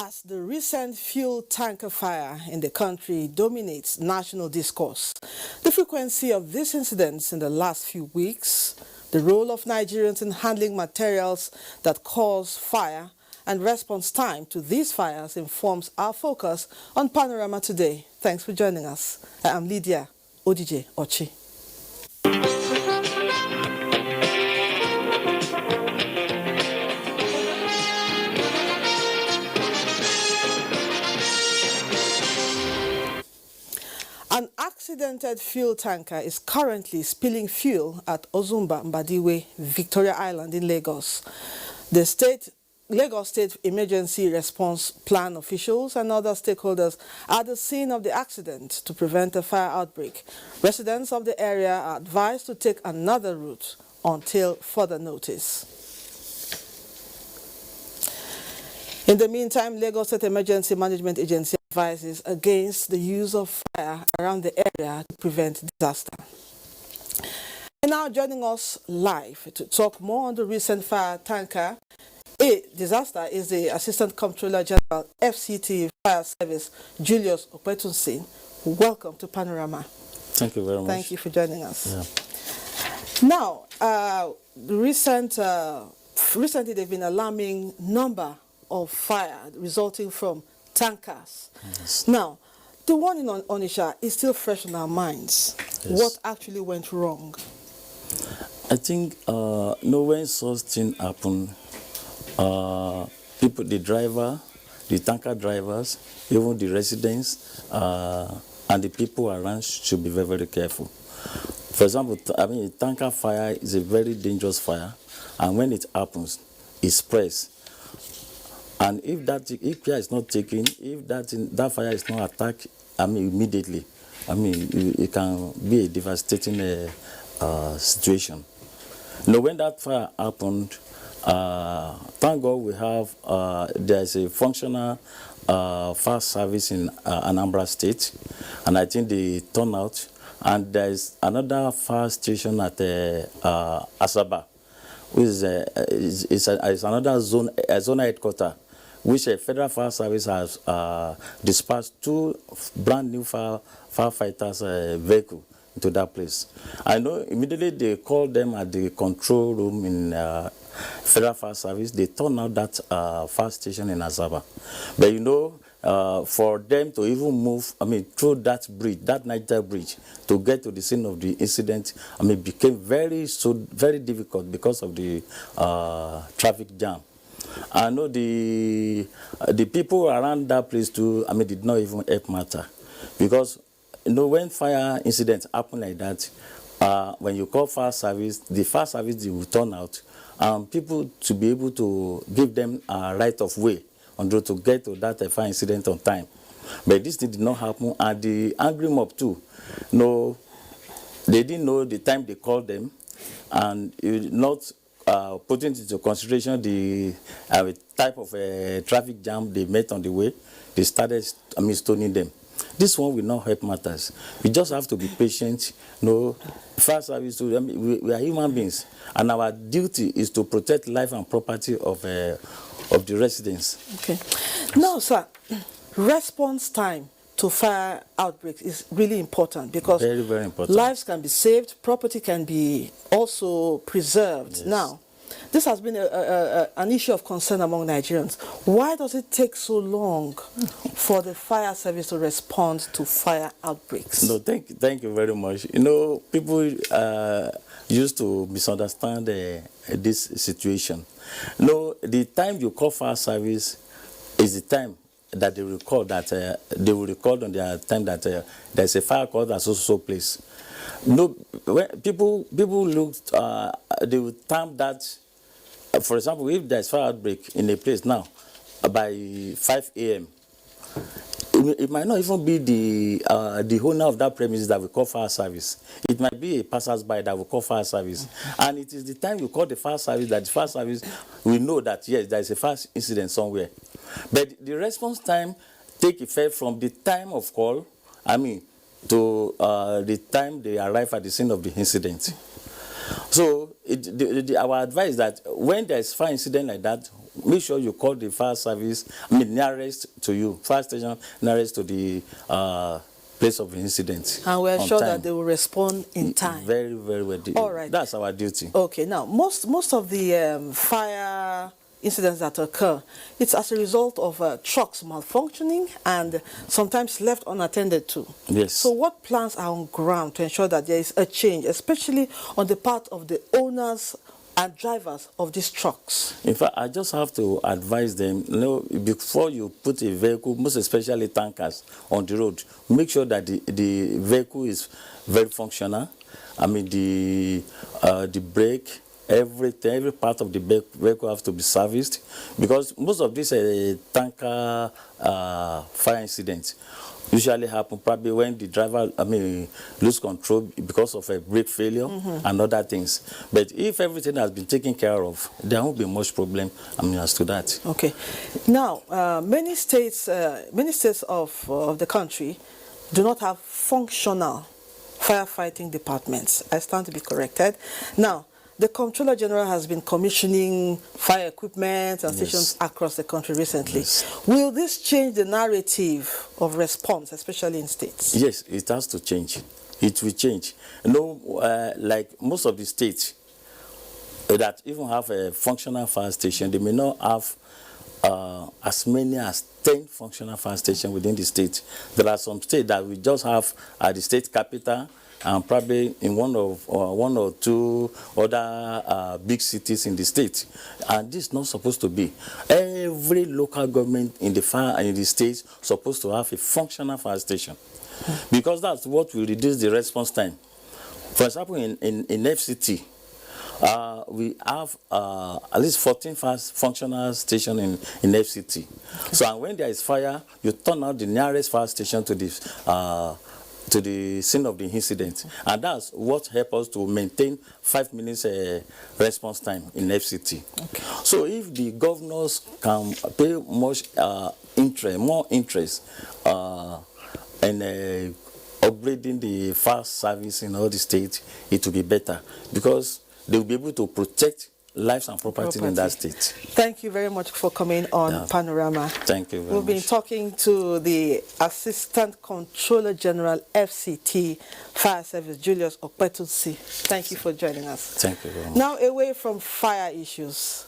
As the recent fuel tanker fire in the country dominates national discourse, the frequency of these incidents in the last few weeks, the role of Nigerians in handling materials that cause fire, and response time to these fires informs our focus on Panorama today. Thanks for joining us. I am Lydia Odije Ochi. An accidented fuel tanker is currently spilling fuel at Ozumba Mbadiwe, Victoria Island in Lagos. The Lagos State Emergency Response Plan officials and other stakeholders are at the scene of the accident to prevent a fire outbreak. Residents of the area are advised to take another route until further notice. In the meantime, Lagos State Emergency Management Agency advises against the use of fire around the area to prevent disaster. And now joining us live to talk more on the recent fire tanker disaster is the Assistant Comptroller General, FCT Fire Service, Julius Opetunsin. Welcome to Panorama. Thank you very much. Thank you for joining us. Yeah. Now, recently there have been alarming number of fire resulting from tankers. Yes. Now, the one in Onitsha is still fresh on our minds. Yes. What actually went wrong? I think when such thing happen, people, the driver, the tanker drivers, even the residents, and the people around should be very, very careful. For example, a tanker fire is a very dangerous fire, and when it happens, it spreads. And if care is not taken, if that fire is not attacked, immediately, it can be a devastating situation. When that fire happened, thank God we have there's a functional fire service in Anambra State, and I think they turn out. And there's another fire station at Asaba, which is another zone headquarters, which a federal fire service has dispatched 2 brand new firefighters vehicle into that place. I know immediately they called them at the control room in federal fire service. They turned out that fire station in Asaba. But for them to even move, through that bridge, that Niger bridge, to get to the scene of the incident, became very difficult because of the traffic jam. I know the people around that place too, did not even help matter, because when fire incidents happen like that, when you call fire service, the fire service they will turn out, people to be able to give them a right of way on road to get to that fire incident on time. But this thing did not happen, and the angry mob too. They didn't know the time they called them, and not putting into consideration the type of traffic jam they met on the way. They started stoning them. This one will not help matters. We just have to be patient. Fire service, we are human beings, and our duty is to protect life and property of the residents. Okay. Now, sir, response time to fire outbreaks is really important, because very, very important. Lives can be saved, property can be also preserved. Yes. Now, this has been an issue of concern among Nigerians. Why does it take so long for the fire service to respond to fire outbreaks? No, thank you very much. People used to misunderstand this situation. The time you call fire service is the time that they record they will record on their time that there's a fire call at so place. When people look, they will time that. For example, if there's fire outbreak in a place now by 5 a.m., it might not even be the owner of that premises that will call fire service. It might be a passersby that will call fire service. And it is the time you call the fire service that the fire service will know that, yes, there is a fire incident somewhere. But the response time take effect from the time of call, to the time they arrive at the scene of the incident. So our advice is that when there is fire incident like that, make sure you call the fire service, I mean, nearest to you, fire station nearest to the place of the incident. And we're on sure time. that they will respond in time. Very, very well. All right. That's our duty. Okay, now, most of the fire incidents that occur, it's as a result of trucks malfunctioning and sometimes left unattended to. Yes. So what plans are on ground to ensure that there is a change, especially on the part of the owners and drivers of these trucks? In fact, I just have to advise them, before you put a vehicle, most especially tankers, on the road, make sure that the vehicle is very functional. I mean, the brake, everything, every part of the vehicle have to be serviced, because most of these tanker fire incidents usually happen probably when the driver, lose control because of a brake failure and other things. But if everything has been taken care of, there won't be much problem, as to that. Okay. Now, many states of the country do not have functional firefighting departments. I stand to be corrected. Now, the Comptroller General has been commissioning fire equipment and stations across the country recently. Yes. Will this change the narrative of response, especially in states? Yes, it has to change. It will change. Like most of the states that even have a functional fire station, they may not have as many as 10 functional fire stations within the state. There are some states that we just have at the state capital, and probably in one or two other big cities in the state. And this is not supposed to be. Every local government in the state supposed to have a functional fire station, because that's what will reduce the response time. For example, in FCT, we have at least 14 functional stations in FCT. Okay. So, and when there is fire, you turn out the nearest fire station to the scene of the incident, and that's what helps us to maintain 5 minutes response time in FCT. Okay. So if the governors can pay more interest in upgrading the fire service in all the states, it will be better, because they will be able to protect lives and property in that state. Thank you very much for coming on Panorama. Thank you very much. We've been talking to the Assistant Comptroller General FCT Fire Service, Julius Okpetutsi. Thank you for joining us. Thank you very much. Now, away from fire issues,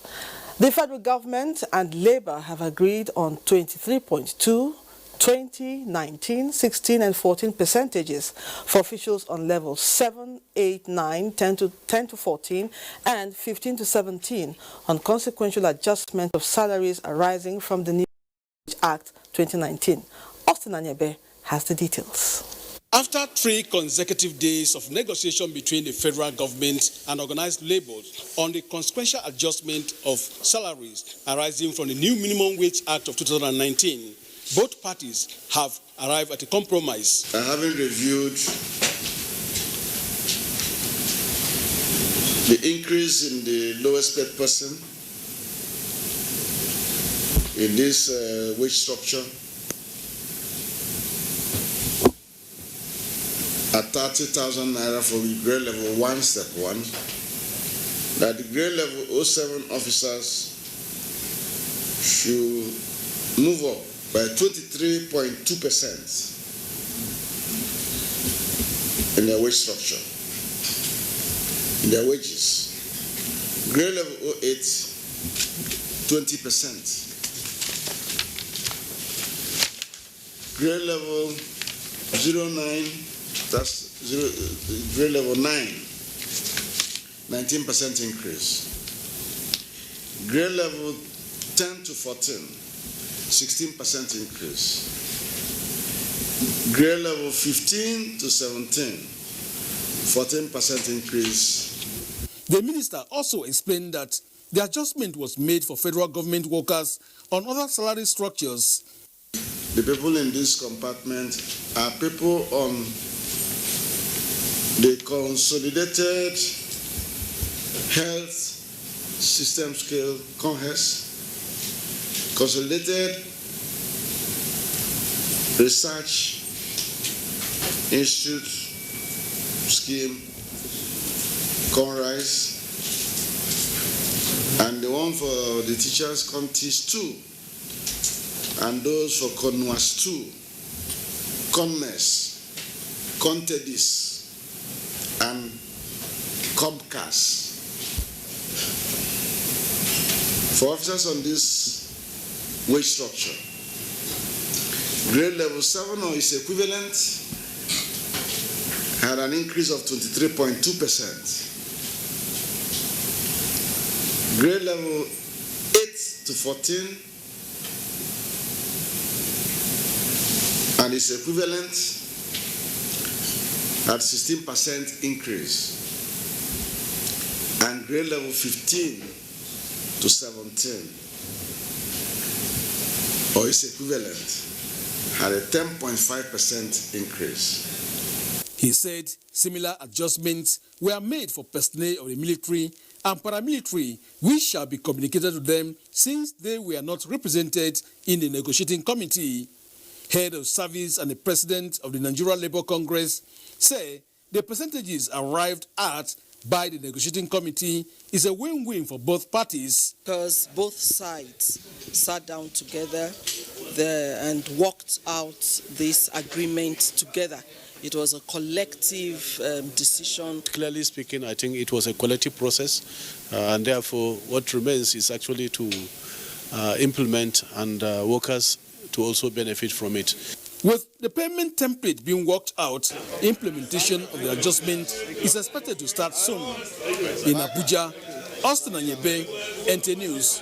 the federal government and Labour have agreed on 23.2, 20, 19, 16 and 14 percentages for officials on levels 7, 8, 9, 10 to 14 and 15 to 17 on consequential adjustment of salaries arising from the New Act 2019. Austin Anyebe has the details. After 3 consecutive days of negotiation between the federal government and organized labor on the consequential adjustment of salaries arising from the new Minimum Wage Act of 2019, both parties have arrived at a compromise. Having reviewed the increase in the lowest paid person in this wage structure at 30,000 naira for grade level 1, step 1, that the grade level 07 officers should move up by 23.2% in their wage structure, in their wages. Grade level 08, 20%. Grade level 09, that's grade level 9, 19% increase. Grade level 10 to 14, 16% increase. Grade level 15 to 17, 14% increase. The minister also explained that the adjustment was made for federal government workers on other salary structures. The people in this compartment are people on the consolidated health system scale, CONHES, Consolidated Research Institute Scheme, CONRISE, And the one for the teachers come teach 2. And those for Conwas 2, Conmes, Contedis, and Comcast. For officers on this wage structure, grade level 7 or its equivalent had an increase of 23.2%. Grade level 8 to 14 and its equivalent had 16% increase. And grade level 15 to 17 or its equivalent had a 10.5% increase. He said similar adjustments were made for personnel of the military and paramilitary, which shall be communicated to them since they were not represented in the negotiating committee. Head of Service and the President of the Nigerian Labour Congress say the percentages arrived at by the negotiating committee is a win-win for both parties. Because both sides sat down together and worked out this agreement together. It was a collective decision. Clearly speaking, I think it was a collective process, and therefore what remains is actually to implement and workers to also benefit from it. With the payment template being worked out, implementation of the adjustment is expected to start soon. In Abuja, Austin Anyebe, NT News.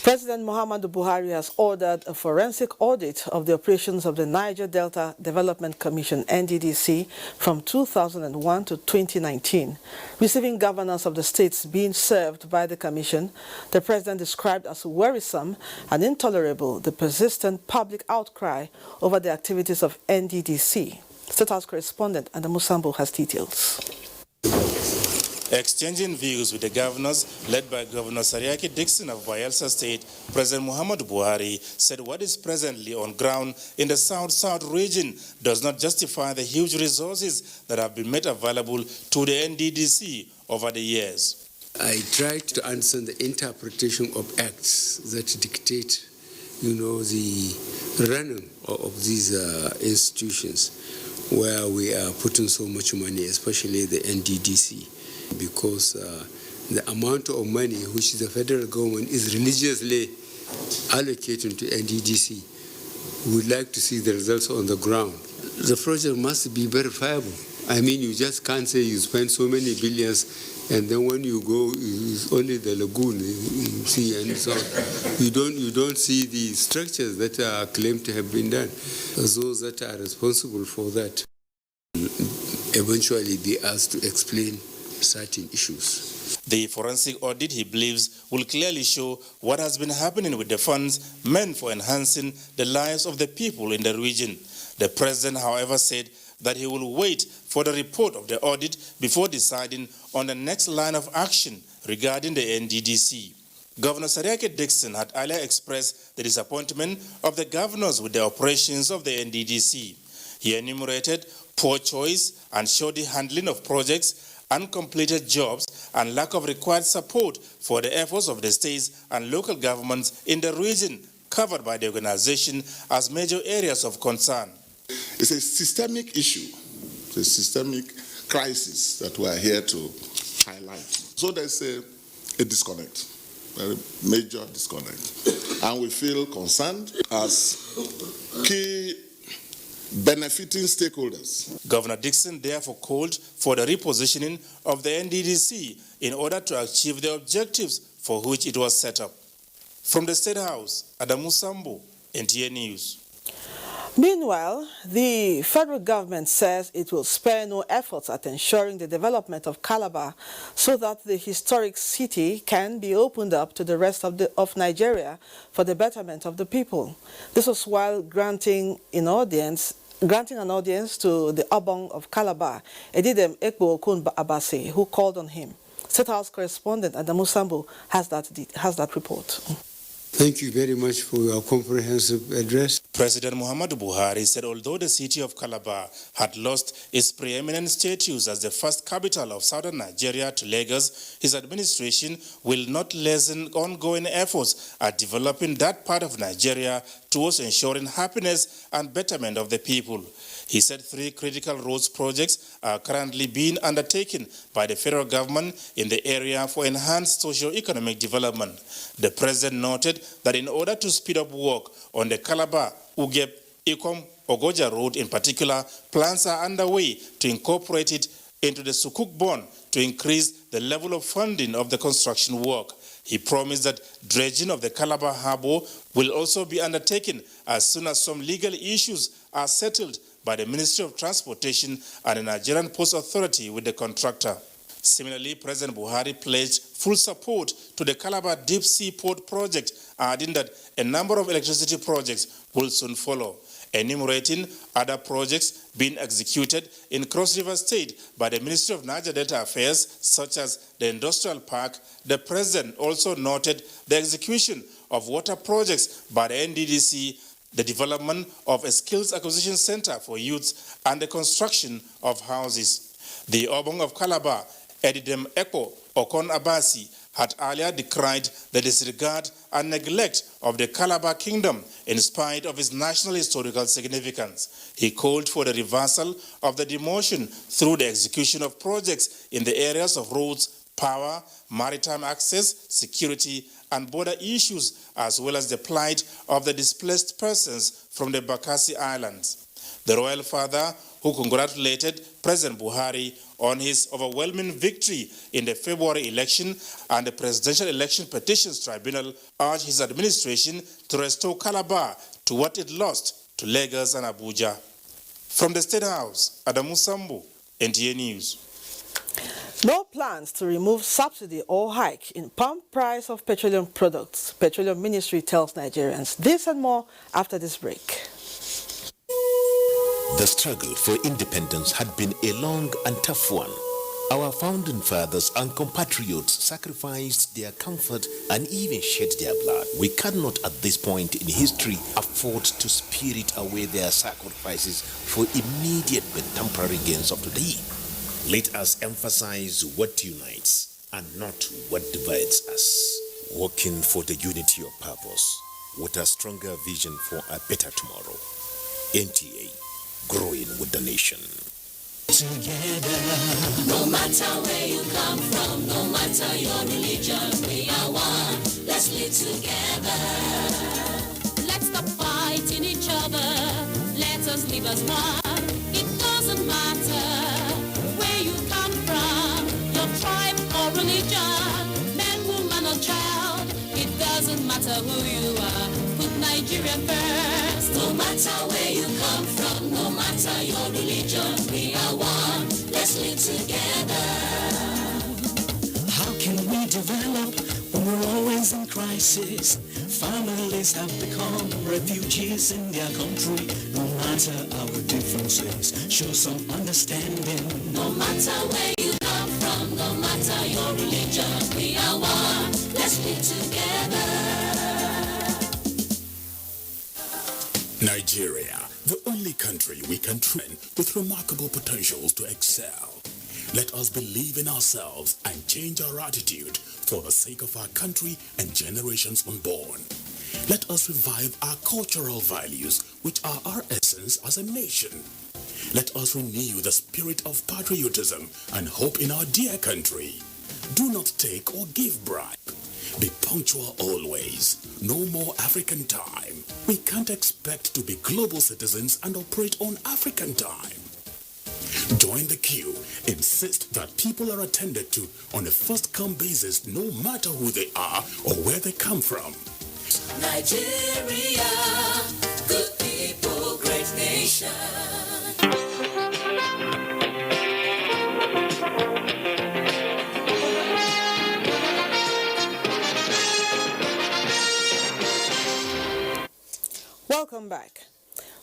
President Muhammadu Buhari has ordered a forensic audit of the operations of the Niger Delta Development Commission, NDDC, from 2001 to 2019. Receiving governors of the states being served by the commission, the president described as worrisome and intolerable the persistent public outcry over the activities of NDDC. State House correspondent Adamu Sambo has details. Exchanging views with the governors, led by Governor Sariaki Dixon of Bayelsa State, President Muhammadu Buhari said what is presently on ground in the South-South region does not justify the huge resources that have been made available to the NDDC over the years. I tried to understand the interpretation of acts that dictate, the running of these institutions where we are putting so much money, especially the NDDC. Because the amount of money which the federal government is religiously allocating to NDDC, we would like to see the results on the ground. The project must be verifiable. I mean, you just can't say you spend so many billions and then when you go, it's only the lagoon you see, and so you don't see the structures that are claimed to have been done. Those that are responsible for that eventually be asked to explain certain issues. The forensic audit, he believes, will clearly show what has been happening with the funds meant for enhancing the lives of the people in the region. The president, however, said that he will wait for the report of the audit before deciding on the next line of action regarding the NDDC. Governor Sariaki Dixon had earlier expressed the disappointment of the governors with the operations of the NDDC. He enumerated poor choice and shoddy handling of projects, uncompleted jobs, and lack of required support for the efforts of the states and local governments in the region covered by the organization as major areas of concern. It's a systemic issue, it's a systemic crisis that we are here to highlight. So there's a disconnect, a major disconnect. And we feel concerned as key benefiting stakeholders. Governor Dixon therefore called for the repositioning of the NDDC in order to achieve the objectives for which it was set up. From the State House, Adamu Sambo, NTA News. Meanwhile, the federal government says it will spare no efforts at ensuring the development of Calabar so that the historic city can be opened up to the rest of Nigeria for the betterment of the people. This was while granting an audience to the Obong of Calabar, Edidem Ekbo Okun Abase, who called on him. State House correspondent Adamu Sambo has that report. Thank you very much for your comprehensive address. President Muhammadu Buhari said although the city of Calabar had lost its preeminent status as the first capital of southern Nigeria to Lagos, his administration will not lessen ongoing efforts at developing that part of Nigeria towards ensuring happiness and betterment of the people. He said 3 critical roads projects are currently being undertaken by the federal government in the area for enhanced socio-economic development. The president noted that in order to speed up work on the Calabar, Ugep, Ikom, Ogoja Road in particular, plans are underway to incorporate it into the Sukuk bond to increase the level of funding of the construction work. He promised that dredging of the Calabar Harbour will also be undertaken as soon as some legal issues are settled by the Ministry of Transportation and the Nigerian Post Authority with the contractor. Similarly, President Buhari pledged full support to the Calabar Deep Sea Port project, adding that a number of electricity projects will soon follow, enumerating other projects being executed in Cross River State by the Ministry of Niger Delta Affairs, such as the Industrial Park. The President also noted the execution of water projects by the NDDC, the development of a skills acquisition center for youths, and the construction of houses. The Obong of Calabar, Edidem Eko Okon Abasi, had earlier decried the disregard and neglect of the Calabar Kingdom in spite of its national historical significance. He called for the reversal of the demotion through the execution of projects in the areas of roads, power, maritime access, security, and border issues, as well as the plight of the displaced persons from the Bakassi Islands. The royal father, who congratulated President Buhari on his overwhelming victory in the February election and the Presidential Election Petitions Tribunal, urged his administration to restore Calabar to what it lost to Lagos and Abuja. From the State House, Adamu Sambu, NTA News. No plans to remove subsidy or hike in pump price of petroleum products. Petroleum Ministry tells Nigerians. This and more after this break. The struggle for independence had been a long and tough one. Our founding fathers and compatriots sacrificed their comfort and even shed their blood. We cannot at this point in history afford to spirit away their sacrifices for immediate but temporary gains of today. Let us emphasize what unites and not what divides us. Working for the unity of purpose with a stronger vision for a better tomorrow. NTA, growing with the nation. Together, no matter where you come from, no matter your religion, we are one. Let's live together. Let's stop fighting each other. Let us live as one. It doesn't matter where you come from, your tribe or religion, man, woman or child. It doesn't matter who you are. Put Nigeria first. No matter where you come from, no matter your religion, we are one. Let's live together. How can we develop when we're always in crisis? Families have become refugees in their country. No matter our differences, show some understanding. No matter where you come from, no matter your religion, we are one. Let's live together. Nigeria, the only country we can train with remarkable potentials to excel. Let us believe in ourselves and change our attitude for the sake of our country and generations unborn. Let us revive our cultural values, which are our essence as a nation. Let us renew the spirit of patriotism and hope in our dear country. Do not take or give bribe. Be punctual always. No more African time. We can't expect to be global citizens and operate on African time. Join the queue. Insist that people are attended to on a first-come basis, no matter who they are or where they come from. Nigeria, good people, great nation. Welcome back.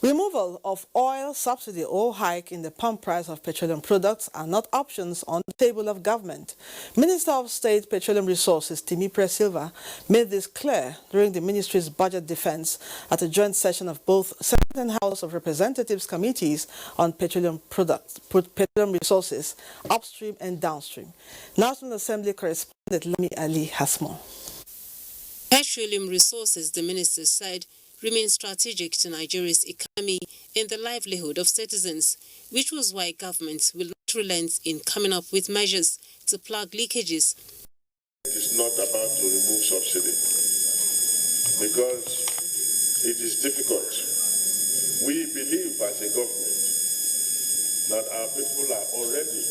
Removal of oil subsidy or hike in the pump price of petroleum products are not options on the table of government. Minister of State Petroleum Resources Timi Silva made this clear during the ministry's budget defense at a joint session of both Senate and House of Representatives committees on petroleum products, petroleum resources, upstream and downstream. National Assembly correspondent Lami Ali has more. Petroleum resources, the minister said, remain strategic to Nigeria's economy and the livelihood of citizens, which was why government will not relent in coming up with measures to plug leakages. It is not about to remove subsidy because it is difficult. We believe as a government that our people are already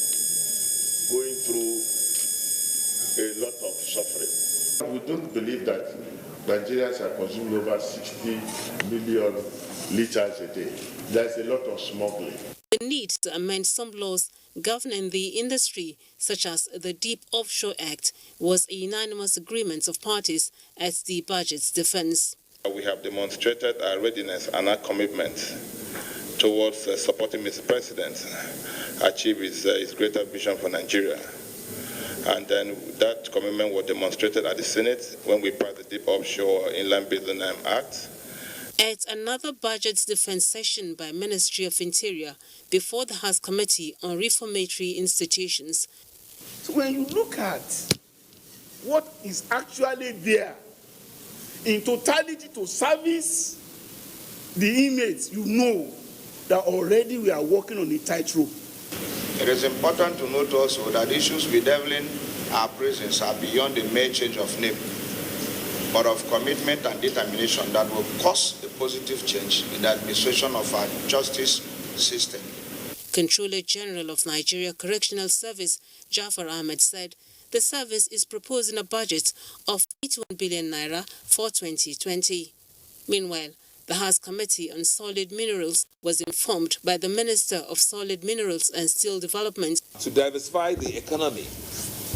going through a lot of suffering. We don't believe that Nigerians are consuming over 60 million liters a day. There's a lot of smuggling. The need to amend some laws governing the industry, such as the Deep Offshore Act, was a unanimous agreement of parties at the budget's defense. We have demonstrated our readiness and our commitment towards supporting Mr. President achieve his greater vision for Nigeria. And then that commitment was demonstrated at the Senate when we passed the Deep Offshore Inland Basin Act. At another budget defense session by Ministry of Interior before the House Committee on Reformatory Institutions. So when you look at what is actually there in totality to service the inmates, you know that already we are working on a tightrope. It is important to note also that issues bedeviling our prisons are beyond the mere change of name, but of commitment and determination that will cause a positive change in the administration of our justice system. Controller General of Nigeria Correctional Service, Jafar Ahmed, said the service is proposing a budget of 81 billion naira for 2020. Meanwhile, the House Committee on Solid Minerals was informed by the Minister of Solid Minerals and Steel Development to diversify the economy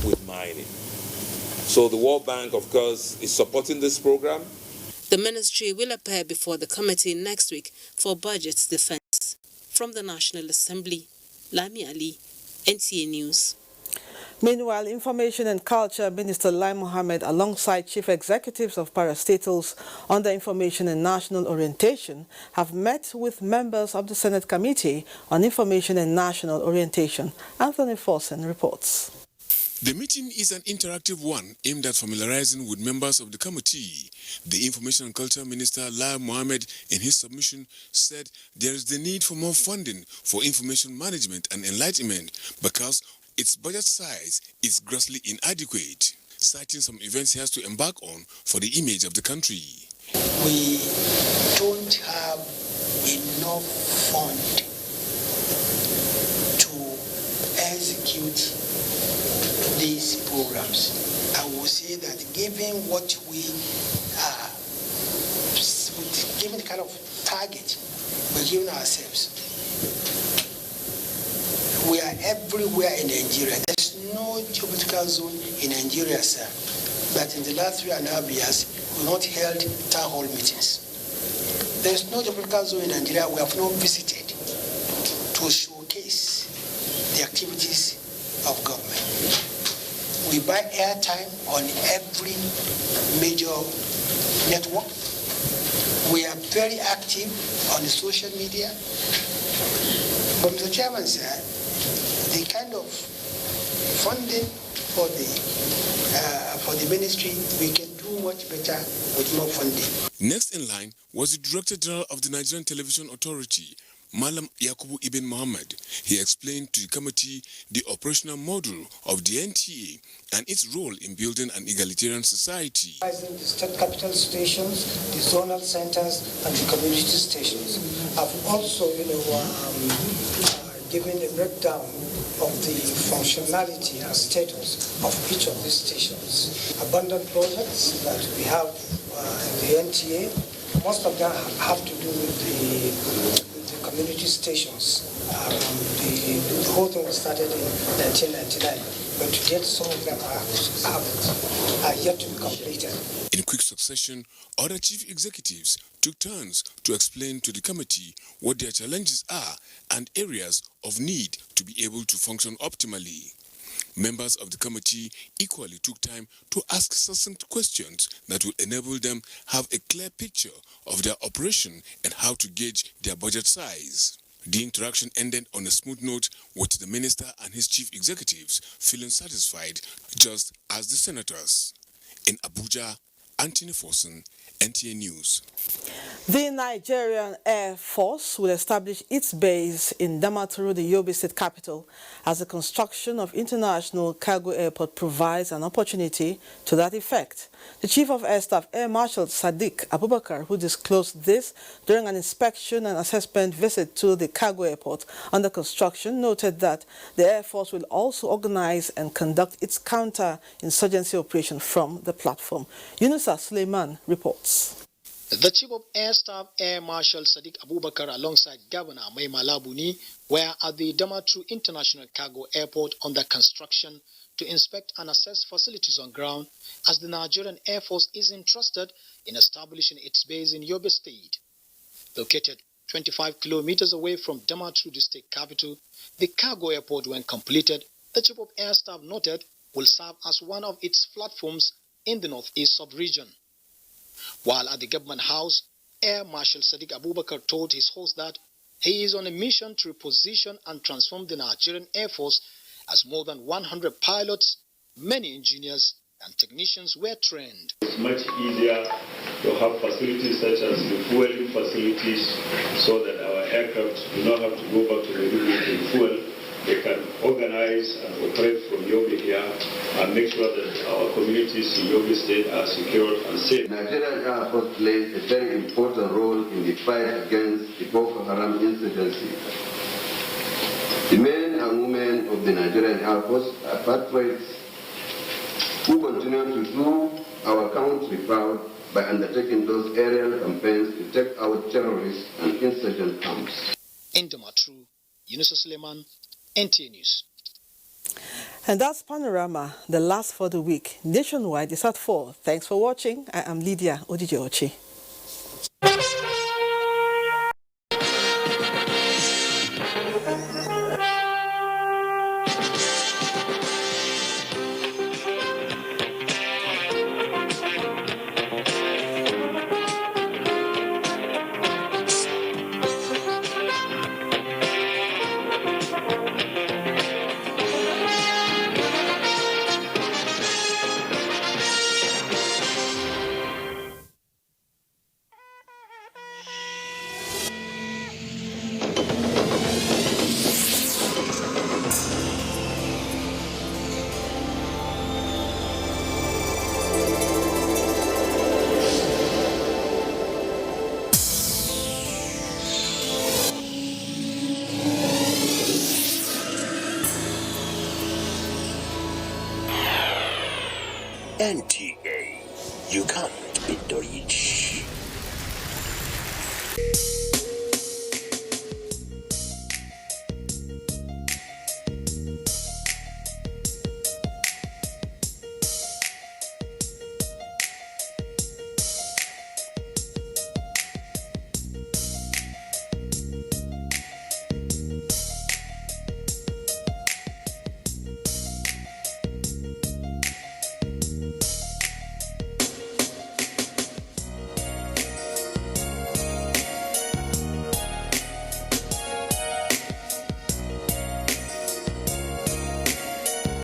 with mining. So the World Bank, of course, is supporting this program. The ministry will appear before the committee next week for budget defense. From the National Assembly, Lami Ali, NTA News. Meanwhile, Information and Culture Minister Lai Mohammed, alongside chief executives of parastatals under Information and National Orientation, have met with members of the Senate Committee on Information and National Orientation. Anthony Forsen reports. The meeting is an interactive one aimed at familiarizing with members of the committee. The Information and Culture Minister Lai Mohammed, in his submission, said there is the need for more funding for information management and enlightenment because its budget size is grossly inadequate, citing some events he has to embark on for the image of the country. We don't have enough fund to execute these programs. I will say that given what we are, given the kind of target we're giving ourselves, we are everywhere in Nigeria. There's no geopolitical zone in Nigeria, sir, that in the last 3.5 years we've not held town hall meetings. There's no geopolitical zone in Nigeria we have not visited to showcase the activities of government. We buy airtime on every major network. We are very active on the social media. But Mr. Chairman said, the kind of funding for the ministry, we can do much better with more funding. Next in line was the Director General of the Nigerian Television Authority, Malam Yakubu Ibn Mohammed. He explained to the committee the operational model of the NTA and its role in building an egalitarian society. The state capital stations, the zonal centers, and the community stations. I've also, given a breakdown of the functionality and status of each of these stations. Abundant projects that we have in the NTA, most of them have to do with the community stations. The whole thing was started in 1999 but yet some of them are yet to be completed. In quick succession, other chief executives took turns to explain to the committee what their challenges are and areas of need to be able to function optimally. Members of the committee equally took time to ask succinct questions that will enable them have a clear picture of their operation and how to gauge their budget size. The interaction ended on a smooth note, with the minister and his chief executives feeling satisfied, just as the senators. In Abuja, Anthony Forson, NTA News. The Nigerian Air Force will establish its base in Damaturu, the Yobe state capital, as the construction of International Cargo Airport provides an opportunity to that effect. The Chief of Air Staff, Air Marshal Sadiq Abubakar, who disclosed this during an inspection and assessment visit to the cargo airport under construction, noted that the Air Force will also organize and conduct its counter-insurgency operation from the platform. Yunusa Suleiman reports. The Chief of Air Staff, Air Marshal Sadiq Abubakar, alongside Governor Mai Malabuni, were at the Damaturu International Cargo Airport under construction to inspect and assess facilities on ground, as the Nigerian Air Force is interested in establishing its base in Yobe State. Located 25 kilometers away from Damaturu, the state capital, the cargo airport, when completed, the Chief of Air Staff noted, will serve as one of its platforms in the northeast sub-region. While at the government house, Air Marshal Sadiq Abubakar told his host that he is on a mission to reposition and transform the Nigerian Air Force, as more than 100 pilots, many engineers and technicians were trained. It's much easier to have facilities such as refueling facilities, so that our aircraft do not have to go back to the river to refuel. They can organize and operate from Yobe here and make sure that our communities in Yobe State are secure and safe. Nigerian Air Force plays a very important role in the fight against the Boko Haram insurgency. The men and women of the Nigerian Air Force are patriots who continue to do our country proud by undertaking those aerial campaigns to take out terrorists and insurgent camps. In Damaturu, Yunusa Suleiman, NTA News. And that's Panorama, the last for the week. Nationwide is at 4. Thanks for watching. I am Lydia Odijochi. NTA, you come